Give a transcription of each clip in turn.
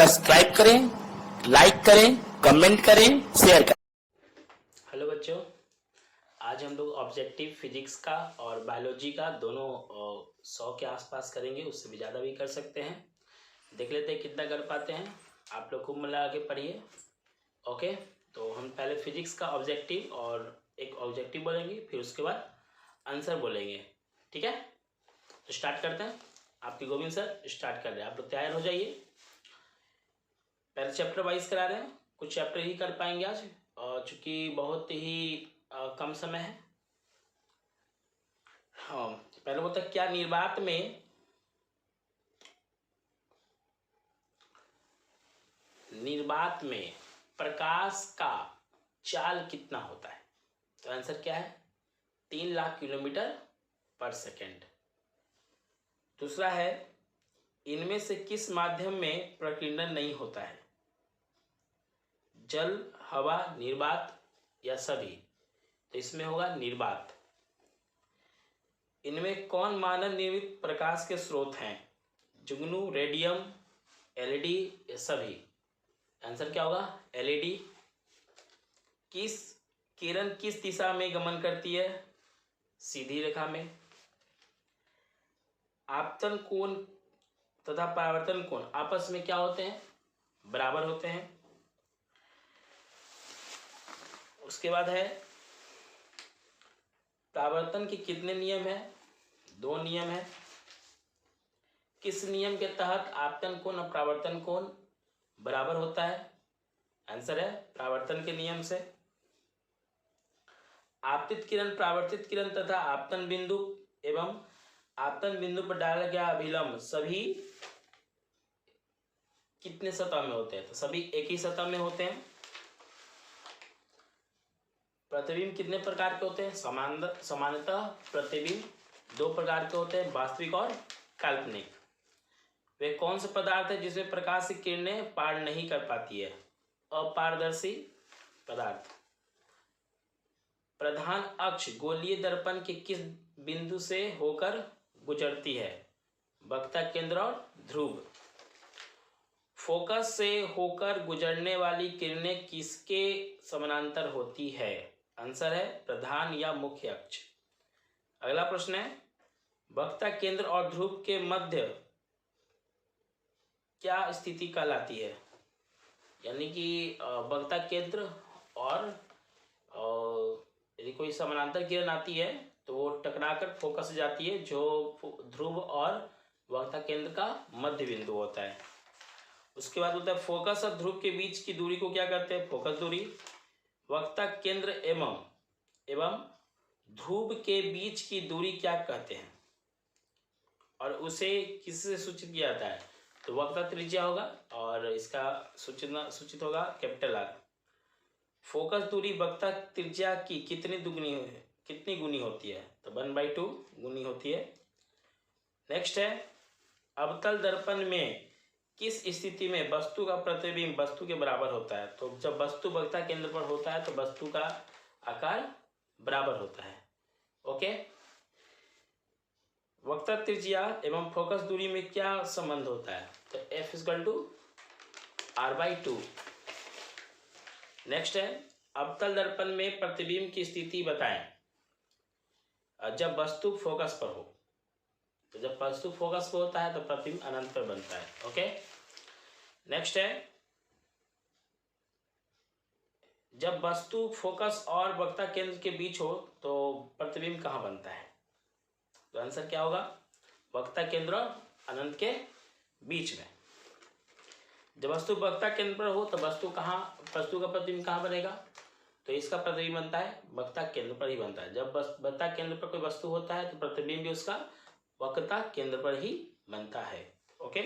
Subscribe करें, like करें, comment करें, शेयर करें। हेलो बच्चों, आज हम लोग ऑब्जेक्टिव फिजिक्स का और बायोलॉजी का दोनों 100 के आसपास करेंगे, उससे भी ज़्यादा भी कर सकते हैं। देख लेते हैं कितना कर पाते हैं। आप लोग खूब मन लगा के पढ़िए। ओके, तो हम पहले फिजिक्स का ऑब्जेक्टिव और एक ऑब्जेक्टिव बोलेंगे, फिर उसके बाद आंसर बोलेंगे। ठीक है, तो स्टार्ट करते हैं। आपके गोविंद सर स्टार्ट कर रहे हैं, आप लोग तैयार हो जाइए। पहले चैप्टर वाइज करा रहे हैं, कुछ चैप्टर ही कर पाएंगे आज, और चूँकि बहुत ही कम समय है। हाँ, पहले बोलता क्या निर्वात में प्रकाश का चाल कितना होता है? तो आंसर क्या है? 3 लाख किलोमीटर पर सेकेंड। दूसरा है, इनमें से किस माध्यम में प्रकीर्णन नहीं होता है? जल, हवा, निर्वात या सभी? तो इसमें होगा निर्वात। इनमें कौन मानव निर्मित प्रकाश के स्रोत हैं? जुगनू, रेडियम, एलईडी या सभी? आंसर क्या होगा? एलईडी। किस किरण किस दिशा में गमन करती है? सीधी रेखा में। आपतन कोण तथा परावर्तन कोण आपस में क्या होते हैं? बराबर होते हैं। उसके बाद है, परावर्तन के कितने नियम हैं? 2 नियम है। किस नियम के तहत आपतन कोण और परावर्तन कोण बराबर होता है? आंसर है परावर्तन के नियम से। आपतित किरण, परावर्तित किरण तथा आपतन बिंदु एवं आपतन बिंदु पर डाला गया अभिलंब सभी कितने सतह में होते हैं? तो सभी एक ही सतह में होते हैं। प्रतिबिंब कितने प्रकार के होते हैं? सामान्यतः प्रतिबिंब 2 प्रकार के होते हैं, वास्तविक और काल्पनिक। वे कौन से पदार्थ है जिसमें प्रकाश की किरणें पार नहीं कर पाती है? अपारदर्शी पदार्थ। प्रधान अक्ष गोलीय दर्पण के किस बिंदु से होकर गुजरती है? वक्ता केंद्र और ध्रुव। फोकस से होकर गुजरने वाली किरणें किसके समानांतर होती है? आंसर है प्रधान या मुख्य अक्ष। अगला प्रश्न है, वक्ता केंद्र और ध्रुव के मध्य क्या स्थिति कहलाती है? यानी कि वक्ता केंद्र और यदि कोई समानांतर किरण आती है तो वो टकराकर फोकस से जाती है, जो ध्रुव और वक्ता केंद्र का मध्य बिंदु होता है। उसके बाद होता है, फोकस और ध्रुव के बीच की दूरी को क्या कहते हैं? फोकस दूरी। वक्ता केंद्र एवं ध्रुव के बीच की दूरी क्या कहते हैं और उसे किससे सूचित किया जाता है? तो वक्ता त्रिज्या होगा और इसका सूचित होगा कैपिटल आर। फोकस दूरी वक्ता त्रिज्या की कितनी गुनी होती है? तो 1/2 गुनी होती है। नेक्स्ट है, अवतल दर्पण में किस स्थिति में वस्तु का प्रतिबिंब वस्तु के बराबर होता है? तो जब वस्तु वक्ता केंद्र पर होता है तो वस्तु का आकार बराबर होता है। ओके, वक्ता त्रिज्या एवं फोकस दूरी में क्या संबंध होता है? तो F = R/2। नेक्स्ट है, अवतल दर्पण में प्रतिबिंब की स्थिति बताएं जब वस्तु फोकस पर हो। तो जब वस्तु फोकस पर होता है तो प्रतिबिंब अनंत पर बनता है। ओके, नेक्स्ट है, जब वस्तु फोकस और वक्ता केंद्र के बीच हो तो प्रतिबिंब कहाँ बनता है? तो आंसर क्या होगा? वक्ता केंद्र और अनंत के बीच में। जब वस्तु वक्ता केंद्र पर हो तो वस्तु का प्रतिबिंब कहाँ बनेगा? तो इसका प्रतिबिंब बनता है वक्ता केंद्र पर ही बनता है। जब वक्ता केंद्र पर कोई वस्तु होता है तो प्रतिबिंब भी उसका वक्ता केंद्र पर ही बनता है। ओके,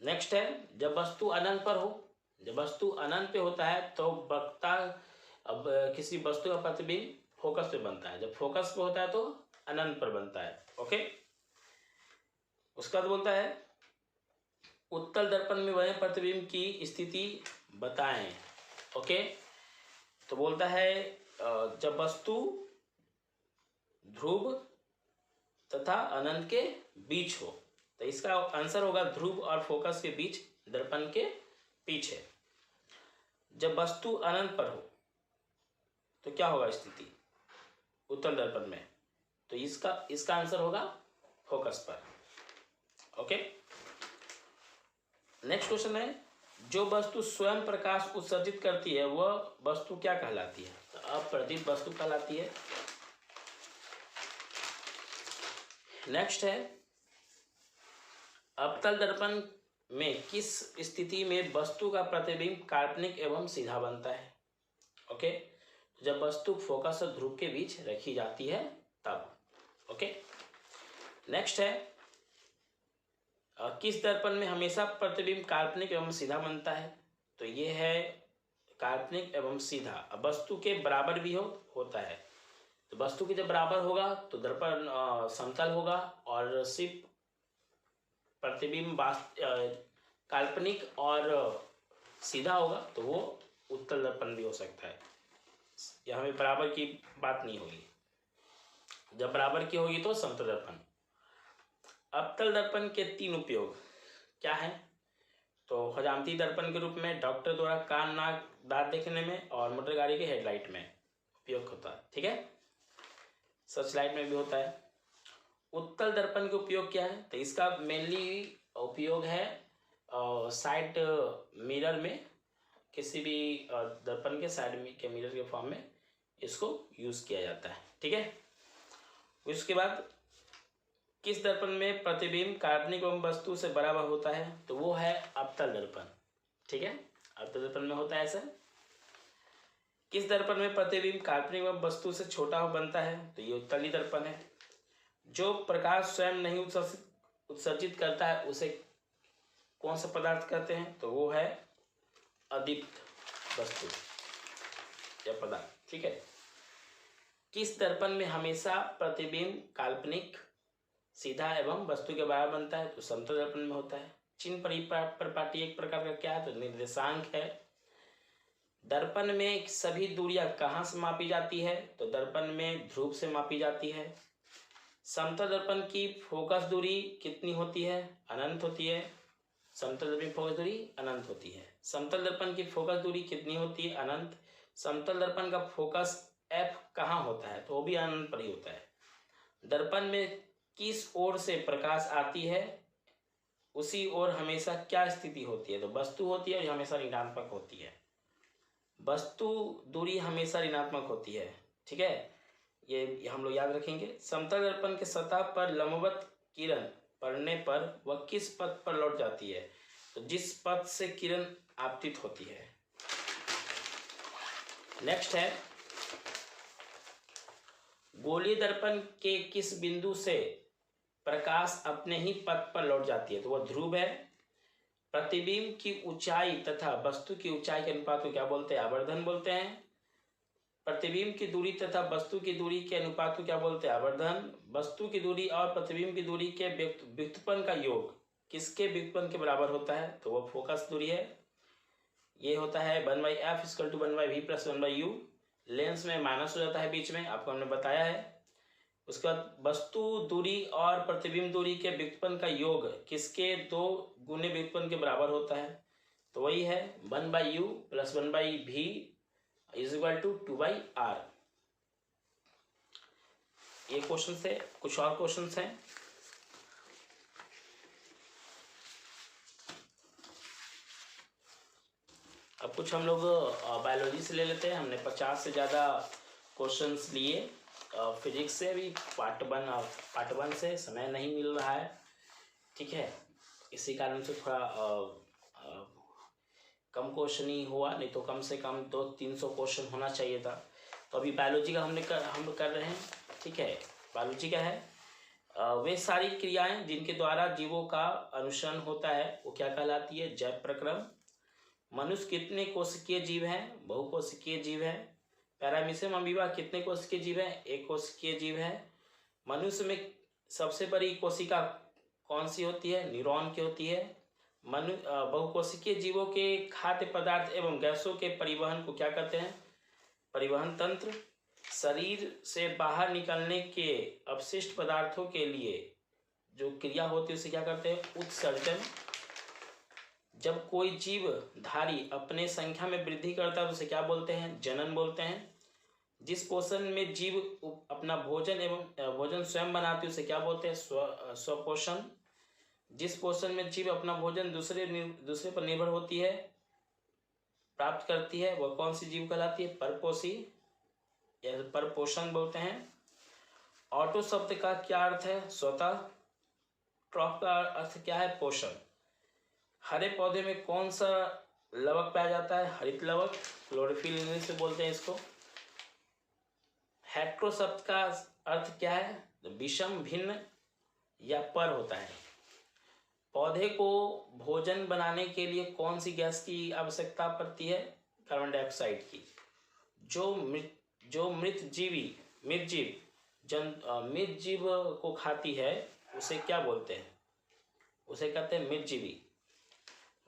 नेक्स्ट है, जब वस्तु अनंत पर हो। जब वस्तु अनंत पे होता है तो किसी वस्तु का प्रतिबिंब फोकस पे बनता है। जब फोकस पे होता है तो अनंत पर बनता है। ओके, उसका तो बोलता है, उत्तल दर्पण में बने प्रतिबिंब की स्थिति बताएं। ओके, तो बोलता है जब वस्तु ध्रुव तथा अनंत के बीच हो। तो इसका आंसर होगा ध्रुव और फोकस के बीच दर्पण के पीछे। जब वस्तु अनंत पर हो तो क्या होगा स्थिति उत्तल दर्पण में? तो इसका आंसर होगा फोकस पर। ओके, नेक्स्ट क्वेश्चन है, जो वस्तु स्वयं प्रकाश उत्सर्जित करती है वह वस्तु क्या कहलाती है? तो अप्रदीप्त वस्तु कहलाती है। नेक्स्ट है, अवतल दर्पण में किस स्थिति में वस्तु का प्रतिबिंब काल्पनिक एवं सीधा बनता है? ओके, जब वस्तु फोकस और ध्रुव के बीच रखी जाती है तब। ओके, नेक्स्ट है, किस दर्पण में हमेशा प्रतिबिंब काल्पनिक एवं सीधा बनता है? तो ये है काल्पनिक एवं सीधा। वस्तु के बराबर भी होता है। तो वस्तु के जब बराबर होगा तो दर्पण समतल होगा, और सिर्फ प्रतिबिंब काल्पनिक और सीधा होगा तो वो उत्तल दर्पण भी हो सकता है। यहाँ में बराबर की बात नहीं होगी। जब बराबर की होगी तो समतल दर्पण। अवतल दर्पण के 3 उपयोग क्या है? तो हजामती दर्पण के रूप में, डॉक्टर द्वारा कान नाक दांत देखने में, और मोटर गाड़ी के हेडलाइट में उपयोग होता है। ठीक है, सर्च लाइट में भी होता है। उत्तल दर्पण के उपयोग क्या है? तो इसका मेनली उपयोग है साइड मिरर में, किसी भी दर्पण के साइड के मिरर के फॉर्म में इसको यूज किया जाता है। ठीक है, उसके बाद किस दर्पण में प्रतिबिंब काल्पनिक एवं वस्तु से बराबर होता है? तो वो है अवतल दर्पण। ठीक है, अवतल दर्पण में होता है ऐसा। किस दर्पण में प्रतिबिंब काल्पनिक एवं वस्तु से छोटा बनता है? तो ये उत्तली दर्पण है। जो प्रकाश स्वयं नहीं उत्सर्जित करता है उसे कौन सा पदार्थ कहते हैं? तो वो है अदीप्त वस्तु या पदार्थ। ठीक है, किस दर्पण में हमेशा प्रतिबिंब काल्पनिक सीधा एवं वस्तु के बराबर बनता है? तो समतल दर्पण में होता है। चिन्ह परिपाटी एक प्रकार का क्या है? तो निर्देशांक है। दर्पण में सभी दूरियां कहाँ से मापी जाती है? तो दर्पण में ध्रुव से मापी जाती है। समतल दर्पण की फोकस दूरी कितनी होती है? अनंत होती है। समतल दर्पण की फोकस दूरी अनंत होती है। समतल दर्पण की फोकस दूरी कितनी होती है? अनंत। समतल दर्पण का फोकस एफ कहाँ होता है? तो वो भी अनंत पर ही होता है। दर्पण में किस ओर से प्रकाश आती है उसी ओर हमेशा क्या स्थिति होती है? तो वस्तु होती है और हमेशा ऋणात्मक होती है। वस्तु दूरी हमेशा ऋणात्मक होती है। ठीक है, ये हम लोग याद रखेंगे। समतल दर्पण के सतह पर लंबवत किरण पड़ने पर वह किस पथ पर लौट जाती है? तो जिस पथ से किरण आपतित होती है। नेक्स्ट है, गोलीय दर्पण के किस बिंदु से प्रकाश अपने ही पथ पर लौट जाती है? तो वह ध्रुव है। प्रतिबिंब की ऊंचाई तथा वस्तु की ऊंचाई के अनुपात को क्या बोलते हैं? आवर्धन बोलते हैं। प्रतिबिंब की दूरी तथा वस्तु की दूरी के अनुपात को क्या बोलते हैं? आवर्धन। वस्तु की दूरी और प्रतिबिंब की दूरी के व्युत्पन्न का योग किसके व्युत्पन्न के बराबर होता है? तो वह फोकस दूरी है। ये होता है 1/f = 1/v + 1/u। लेंस में माइनस हो जाता है बीच में, आपको हमने बताया है। उसके बाद वस्तु दूरी और प्रतिबिंब दूरी के व्युत्पन्न का योग किसके 2 गुने व्युत्पन्न के बराबर होता है? तो वही है 1/u + 1/v = 2/r। ये क्वेश्चन है। कुछ और क्वेश्चन हैं। अब कुछ हम लोग बायोलॉजी से ले लेते हैं। हमने 50 से ज़्यादा क्वेश्चंस लिए। फिजिक्स से भी पार्ट 1 से समय नहीं मिल रहा है। ठीक है, इसी कारण से थोड़ा कम क्वेश्चन ही हुआ, नहीं तो कम से कम 200-300 क्वेश्चन होना चाहिए था। तो अभी बायोलॉजी का हम कर रहे हैं। ठीक है, बायोलॉजी का है वे सारी क्रियाएं जिनके द्वारा जीवों का अनुसरण होता है वो क्या कहलाती है? जैव प्रक्रम। मनुष्य कितने कोशिकीय जीव हैं? बहुकोशिकीय जीव है। पैरामीशियम अमीबा कितने कोशिकीय जीव है? एक कोशिकीय जीव है। मनुष्य में सबसे बड़ी कोशिका कौन सी होती है? न्यूरॉन की होती है। बहुकोशिकीय जीवों के खाद्य पदार्थ एवं गैसों के परिवहन को क्या कहते हैं? परिवहन तंत्र। शरीर से बाहर निकलने के अपशिष्ट पदार्थों के लिए जो क्रिया होती है उसे क्या कहते हैं? उत्सर्जन। जब कोई जीव धारी अपने संख्या में वृद्धि करता है तो उसे क्या बोलते हैं? जनन बोलते हैं। जिस पोषण में जीव अपना भोजन एवं भोजन स्वयं बनाती है उसे क्या बोलते हैं? स्वपोषण। जिस पोषण में जीव अपना भोजन दूसरे पर निर्भर होती है, प्राप्त करती है, वह कौन सी जीव कहलाती है? परपोषी या परपोषण बोलते हैं। ऑटो शब्द का क्या अर्थ है? स्वतः। ट्रॉफ का अर्थ क्या है? पोषण। हरे पौधे में कौन सा लवक पाया जाता है? हरित लवक, क्लोरोफिल इंग्लिश में बोलते हैं इसको। हेट्रो शब्द का अर्थ क्या है? विषम, भिन्न या पर होता है। पौधे को भोजन बनाने के लिए कौन सी गैस की आवश्यकता पड़ती है? कार्बन डाइऑक्साइड की। जो मृत जीव को खाती है उसे क्या बोलते हैं? उसे कहते हैं मृतजीवी।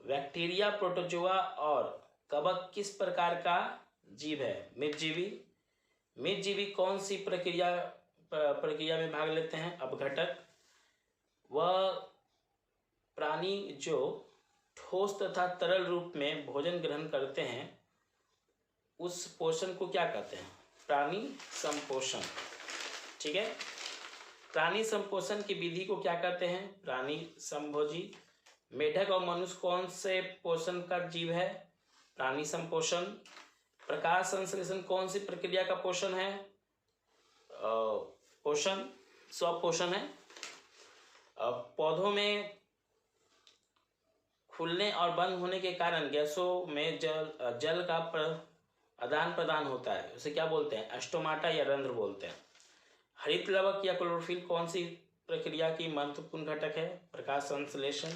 बैक्टीरिया, प्रोटोजोआ और कवक किस प्रकार का जीव है? मृतजीवी। मृतजीवी कौन सी प्रक्रिया में भाग लेते हैं? अपघटक। वह प्राणी जो ठोस तथा तरल रूप में भोजन ग्रहण करते हैं उस पोषण को क्या कहते हैं? प्राणी संपोषण। ठीक है। प्राणी संपोषण की विधि को क्या कहते हैं? प्राणी संभोजी। मेढक और मनुष्य कौन से पोषण का जीव है? प्राणी संपोषण। प्रकाश संश्लेषण कौन सी प्रक्रिया का पोषण है? पोषण, स्वपोषण है। पौधों में खुलने और बंद होने के कारण गैसों में जल का आदान प्रदान होता है, उसे क्या बोलते हैं? स्टोमाटा या रंध्र बोलते हैं। हरित लवक या क्लोरोफिल कौन सी प्रक्रिया की महत्वपूर्ण घटक है? प्रकाश संश्लेषण।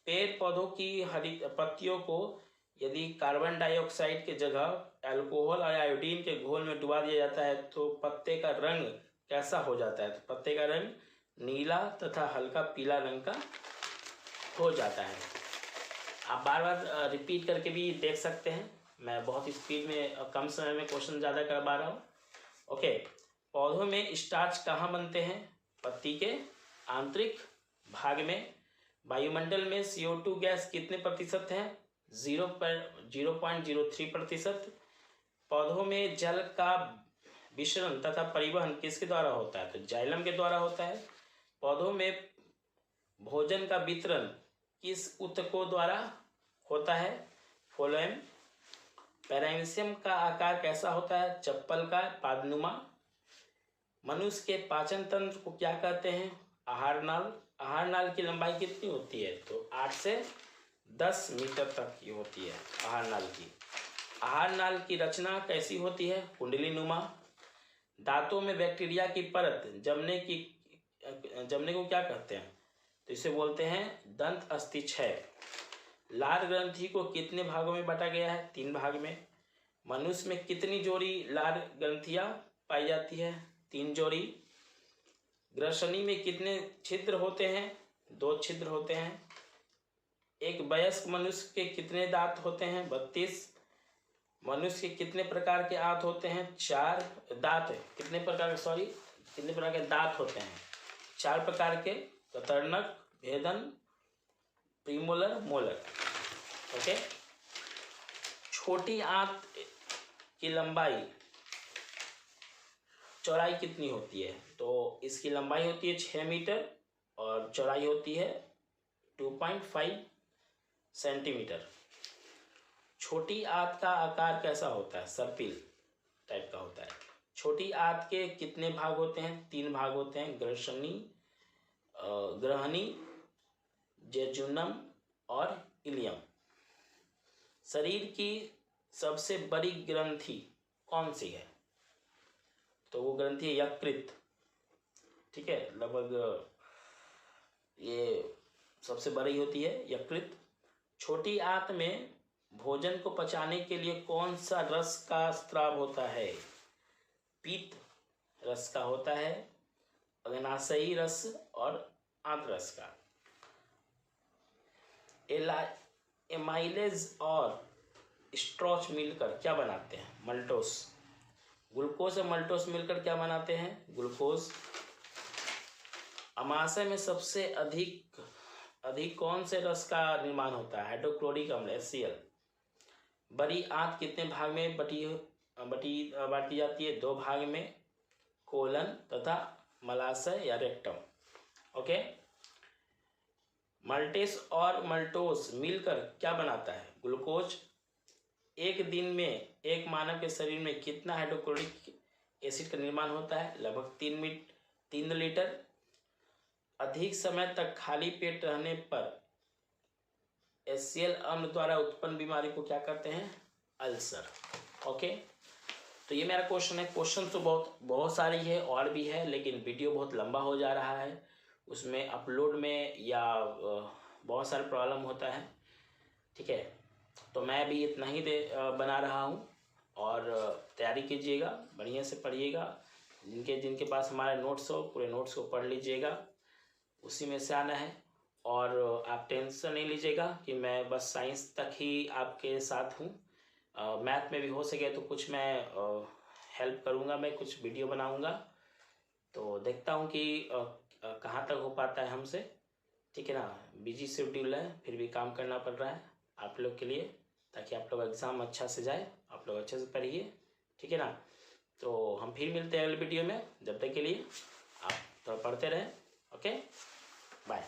पेड़ पौधों की हरित पत्तियों को यदि कार्बन डाइऑक्साइड के जगह अल्कोहल और आयोडीन के घोल में डुबा दिया जाता है तो पत्ते का रंग कैसा हो जाता है? तो पत्ते का रंग नीला तथा हल्का पीला रंग का हो जाता है। आप बार बार रिपीट करके भी देख सकते हैं। मैं बहुत स्पीड में कम समय में क्वेश्चन ज़्यादा करवा रहा हूँ। ओके। पौधों में स्टार्च कहाँ बनते हैं? पत्ती के आंतरिक भाग में। वायुमंडल में CO2 गैस कितने प्रतिशत है? 0.03%। पौधों में जल का विसरण तथा परिवहन किसके द्वारा होता है? तो जाइलम के द्वारा होता है। पौधों में भोजन का वितरण किस ऊतकों द्वारा होता है? फ्लोएम। पैरामीशियम का आकार कैसा होता है? चप्पल का पादनुमा। मनुष्य के पाचन तंत्र को क्या कहते हैं? आहार नाल। आहार नाल की लंबाई कितनी होती है? तो 8 से 10 मीटर तक की होती है आहार नाल की। आहार नाल की रचना कैसी होती है? कुंडली नुमा। दांतों में बैक्टीरिया की परत जमने को क्या कहते हैं? तो इसे बोलते हैं दंत अस्थिक्षय। लार ग्रंथि को कितने भागों में बांटा गया है? 3 भाग में। मनुष्य में कितनी जोड़ी लार ग्रंथियां पाई जाती है? 3 जोड़ी। ग्रसनी में कितने छिद्र होते हैं? 2 छिद्र होते हैं। एक वयस्क मनुष्य के कितने दांत होते हैं? 32। मनुष्य के कितने प्रकार के दांत होते हैं? 4 दांत। कितने प्रकार के दांत होते हैं? 4 प्रकार के। कतरनक, भेदन, प्रीमोलर, मोलर। ओके। छोटी आंत की लंबाई चौड़ाई कितनी होती है? तो इसकी लंबाई होती है 6 मीटर और चौड़ाई होती है 2.5 सेंटीमीटर। छोटी आंत का आकार कैसा होता है? सर्पिल टाइप का होता है। छोटी आंत के कितने भाग होते हैं? 3 भाग होते हैं। ग्रहणी, जेजुनम और इलियम। शरीर की सबसे बड़ी ग्रंथि कौन सी है? तो वो ग्रंथि है यकृत। ठीक है, लगभग ये सबसे बड़ी होती है यकृत। छोटी आंत में भोजन को पचाने के लिए कौन सा रस का स्राव होता है? पीत रस का होता है, अग्नाशयी रस और आंत रस का। एमाइलेज और स्ट्रॉच मिलकर क्या बनाते हैं? मल्टोस। ग्लूकोज और मल्टोस मिलकर क्या बनाते हैं? ग्लूकोज। अमाशय में सबसे अधिक कौन से रस का निर्माण होता है? हाइड्रोक्लोरिक अम्ल HCl। बड़ी आंत कितने भाग में बांटी जाती है? 2 भाग में, कोलन तथा मलाशय या रेक्टम। ओके। मल्टेस और मल्टोस मिलकर क्या बनाता है? ग्लूकोज। एक दिन में एक मानव के शरीर में कितना हाइड्रोक्लोरिक एसिड का निर्माण होता है? लगभग 3 लीटर। अधिक समय तक खाली पेट रहने पर HCl अम्ल द्वारा उत्पन्न बीमारी को क्या कहते हैं? अल्सर। ओके। तो ये मेरा क्वेश्चन है। क्वेश्चन तो बहुत सारी है और भी है, लेकिन वीडियो बहुत लंबा हो जा रहा है, उसमें अपलोड में या बहुत सारे प्रॉब्लम होता है। ठीक है, तो मैं भी इतना ही बना रहा हूँ, और तैयारी कीजिएगा, बढ़िया से पढ़िएगा। जिनके पास हमारे नोट्स हो, पूरे नोट्स को पढ़ लीजिएगा, उसी में से आना है। और आप टेंशन नहीं लीजिएगा कि मैं बस साइंस तक ही आपके साथ हूँ। मैथ में भी हो सके तो कुछ मैं हेल्प करूँगा, मैं कुछ वीडियो बनाऊँगा, तो देखता हूँ कि कहाँ तक हो पाता है हमसे। ठीक है ना, बिजी शेड्यूल है, फिर भी काम करना पड़ रहा है आप लोग के लिए, ताकि आप लोग एग्ज़ाम अच्छा से जाए, आप लोग अच्छे से पढ़िए। ठीक है ना, तो हम फिर मिलते हैं अगले वीडियो में। जब तक के लिए आप तो पढ़ते रहें। Okay, bye.